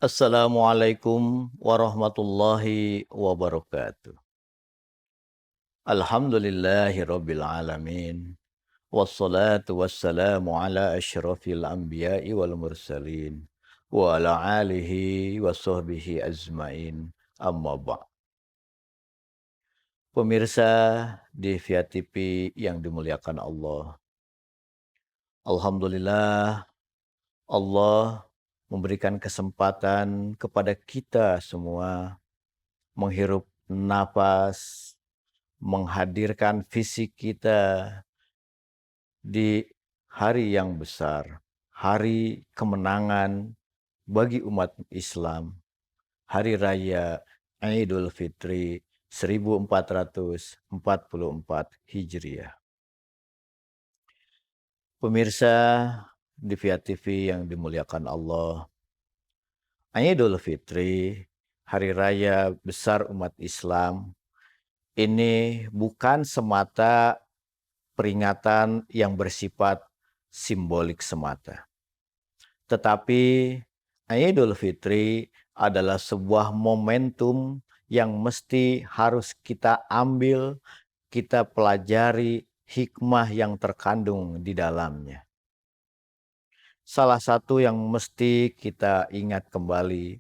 Assalamualaikum warahmatullahi wabarakatuh. Alhamdulillahi rabbil alamin. Wassalatu wassalamu ala asyrafil anbiya'i wal mursalin. Wa ala alihi wa sahbihi azmain. Amma ba'. Pemirsa di Via TV yang dimuliakan Allah. Alhamdulillah Allah memberikan kesempatan kepada kita semua menghirup napas, menghadirkan fisik kita di hari yang besar, hari kemenangan bagi umat Islam, hari raya Idul Fitri 1444 Hijriah. Pemirsa di Via TV yang dimuliakan Allah, Idul Fitri, hari raya besar umat Islam, ini bukan semata peringatan yang bersifat simbolik semata. Tetapi Idul Fitri adalah sebuah momentum yang mesti harus kita ambil, kita pelajari hikmah yang terkandung di dalamnya. Salah satu yang mesti kita ingat kembali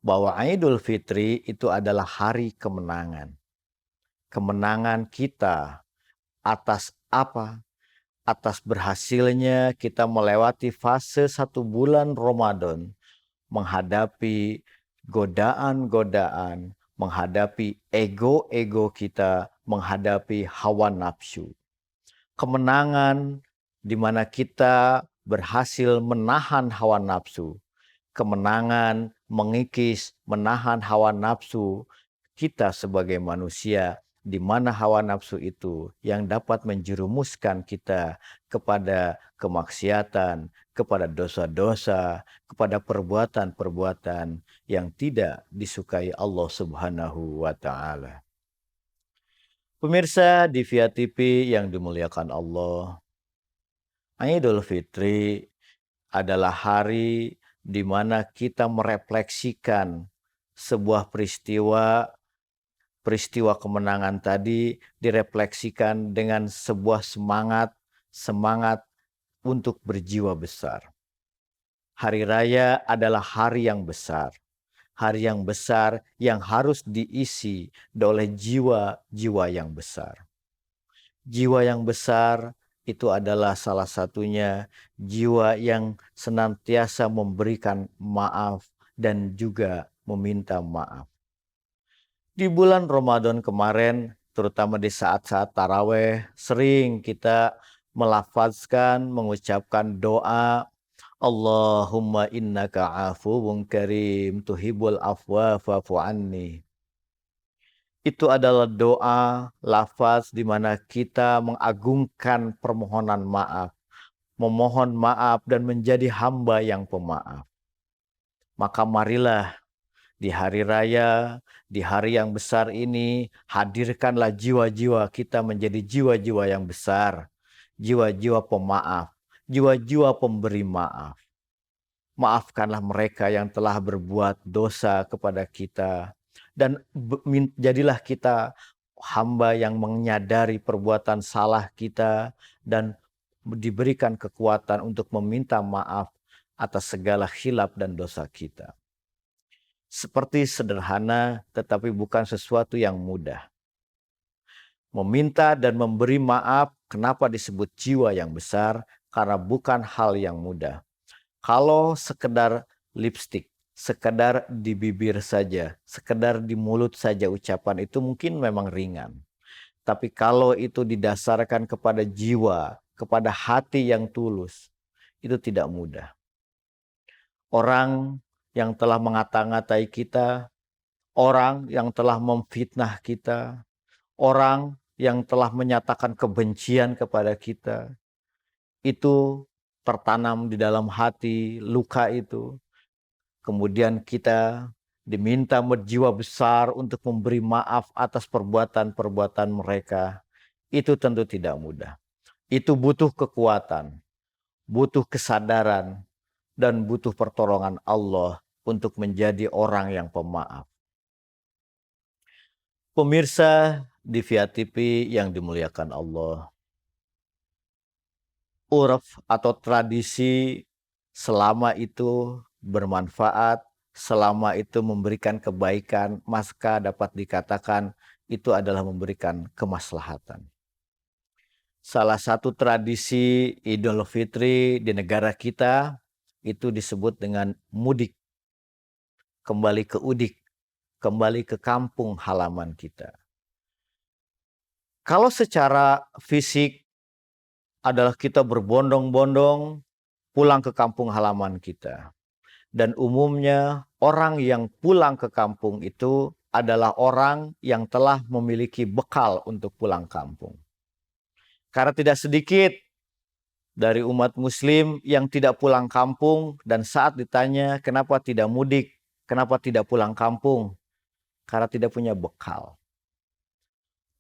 bahwa Idul Fitri itu adalah hari kemenangan. Kemenangan kita atas apa? Atas berhasilnya kita melewati fase 1 bulan Ramadan, menghadapi godaan-godaan, menghadapi ego-ego kita, menghadapi hawa nafsu. Kemenangan di mana kita berhasil menahan hawa nafsu. Kemenangan mengikis, menahan hawa nafsu kita sebagai manusia, di mana hawa nafsu itu yang dapat menjerumuskan kita kepada kemaksiatan, kepada dosa-dosa, kepada perbuatan-perbuatan yang tidak disukai Allah Subhanahu wa Ta'ala. Pemirsa di Via TV yang dimuliakan Allah, Idul Fitri adalah hari di mana kita merefleksikan sebuah peristiwa kemenangan tadi direfleksikan dengan sebuah semangat untuk berjiwa besar. Hari raya adalah hari yang besar yang harus diisi oleh jiwa-jiwa yang besar. Jiwa yang besar itu adalah salah satunya jiwa yang senantiasa memberikan maaf dan juga meminta maaf. Di bulan Ramadan kemarin, terutama di saat-saat taraweh, sering kita melafazkan, mengucapkan doa, Allahumma innaka afuwun karim tuhibbul afwa fa'fu anni. Itu adalah doa, lafaz di mana kita mengagungkan permohonan maaf, memohon maaf dan menjadi hamba yang pemaaf. Maka marilah di hari raya, di hari yang besar ini, hadirkanlah jiwa-jiwa kita menjadi jiwa-jiwa yang besar, jiwa-jiwa pemaaf, jiwa-jiwa pemberi maaf. Maafkanlah mereka yang telah berbuat dosa kepada kita, dan jadilah kita hamba yang menyadari perbuatan salah kita dan diberikan kekuatan untuk meminta maaf atas segala khilaf dan dosa kita. Seperti sederhana, tetapi bukan sesuatu yang mudah. Meminta dan memberi maaf, kenapa disebut jiwa yang besar? Karena bukan hal yang mudah. Kalau sekedar lipstik, sekedar di bibir saja, sekedar di mulut saja ucapan itu mungkin memang ringan. Tapi kalau itu didasarkan kepada jiwa, kepada hati yang tulus, itu tidak mudah. Orang yang telah mengata-ngatai kita, orang yang telah memfitnah kita, orang yang telah menyatakan kebencian kepada kita, itu tertanam di dalam hati luka itu. Kemudian kita diminta berjiwa besar untuk memberi maaf atas perbuatan-perbuatan mereka. Itu tentu tidak mudah. Itu butuh kekuatan, butuh kesadaran, dan butuh pertolongan Allah untuk menjadi orang yang pemaaf. Pemirsa di Via TV yang dimuliakan Allah, urf atau tradisi selama itu bermanfaat, selama itu memberikan kebaikan, maka dapat dikatakan itu adalah memberikan kemaslahatan. Salah satu tradisi Idul Fitri di negara kita itu disebut dengan mudik, kembali ke udik, kembali ke kampung halaman kita. Kalau secara fisik adalah kita berbondong-bondong pulang ke kampung halaman kita. Dan umumnya orang yang pulang ke kampung itu adalah orang yang telah memiliki bekal untuk pulang kampung. Karena tidak sedikit dari umat muslim yang tidak pulang kampung dan saat ditanya kenapa tidak mudik, kenapa tidak pulang kampung, karena tidak punya bekal.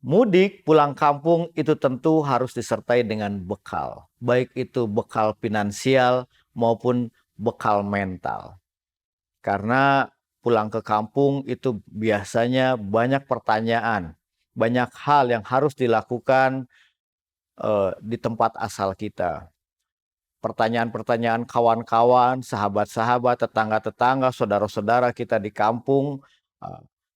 Mudik pulang kampung itu tentu harus disertai dengan bekal, baik itu bekal finansial maupun bekal mental. Karena pulang ke kampung itu biasanya banyak pertanyaan, banyak hal yang harus dilakukan di tempat asal kita. Pertanyaan-pertanyaan kawan-kawan, sahabat-sahabat, tetangga-tetangga, saudara-saudara kita di kampung,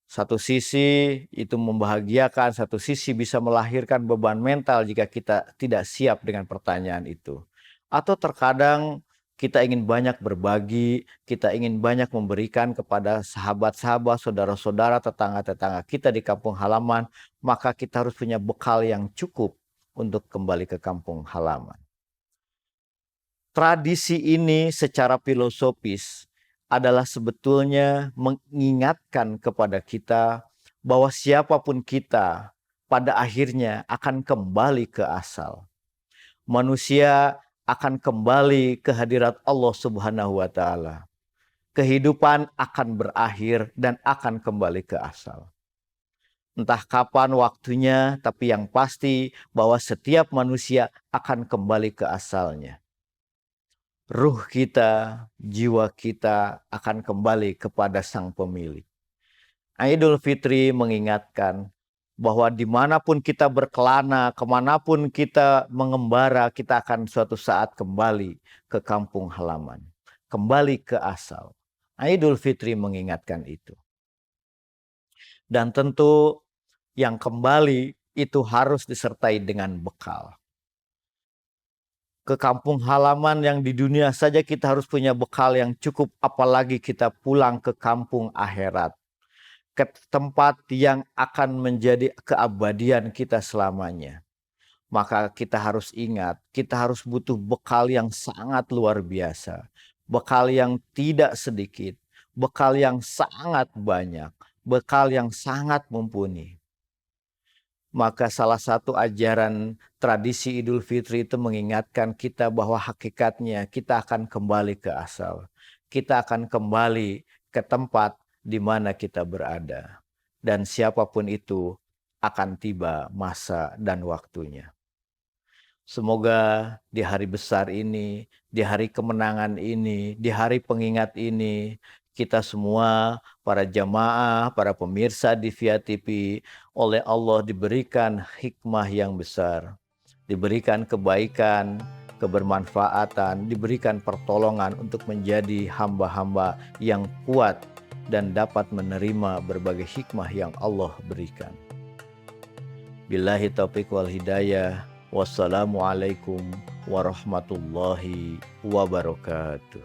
satu sisi itu membahagiakan, satu sisi bisa melahirkan beban mental jika kita tidak siap dengan pertanyaan itu. Atau terkadang kita ingin banyak berbagi, kita ingin banyak memberikan kepada sahabat-sahabat, saudara-saudara, tetangga-tetangga kita di kampung halaman, maka kita harus punya bekal yang cukup untuk kembali ke kampung halaman. Tradisi ini secara filosofis adalah sebetulnya mengingatkan kepada kita bahwa siapapun kita pada akhirnya akan kembali ke asal. Manusia akan kembali ke hadirat Allah Subhanahu wa Ta'ala. Kehidupan akan berakhir dan akan kembali ke asal. Entah kapan waktunya, tapi yang pasti bahwa setiap manusia akan kembali ke asalnya. Ruh kita, jiwa kita akan kembali kepada Sang Pemilik. Idul Fitri mengingatkan bahwa dimanapun kita berkelana, kemanapun kita mengembara, kita akan suatu saat kembali ke kampung halaman. Kembali ke asal. Idul Fitri mengingatkan itu. Dan tentu yang kembali itu harus disertai dengan bekal. Ke kampung halaman yang di dunia saja kita harus punya bekal yang cukup, apalagi kita pulang ke kampung akhirat, ke tempat yang akan menjadi keabadian kita selamanya. Maka kita harus ingat, kita harus butuh bekal yang sangat luar biasa, bekal yang tidak sedikit, bekal yang sangat banyak, bekal yang sangat mumpuni. Maka salah satu ajaran tradisi Idul Fitri itu mengingatkan kita bahwa hakikatnya kita akan kembali ke asal. Kita akan kembali ke tempat di mana kita berada. Dan siapapun itu akan tiba masa dan waktunya. Semoga di hari besar ini, di hari kemenangan ini, di hari pengingat ini, kita semua, para jamaah, para pemirsa di Via TV, oleh Allah diberikan hikmah yang besar, diberikan kebaikan, kebermanfaatan, diberikan pertolongan untuk menjadi hamba-hamba yang kuat dan dapat menerima berbagai hikmah yang Allah berikan. Billahi taufiq wal hidayah. Wassalamualaikum warahmatullahi wabarakatuh.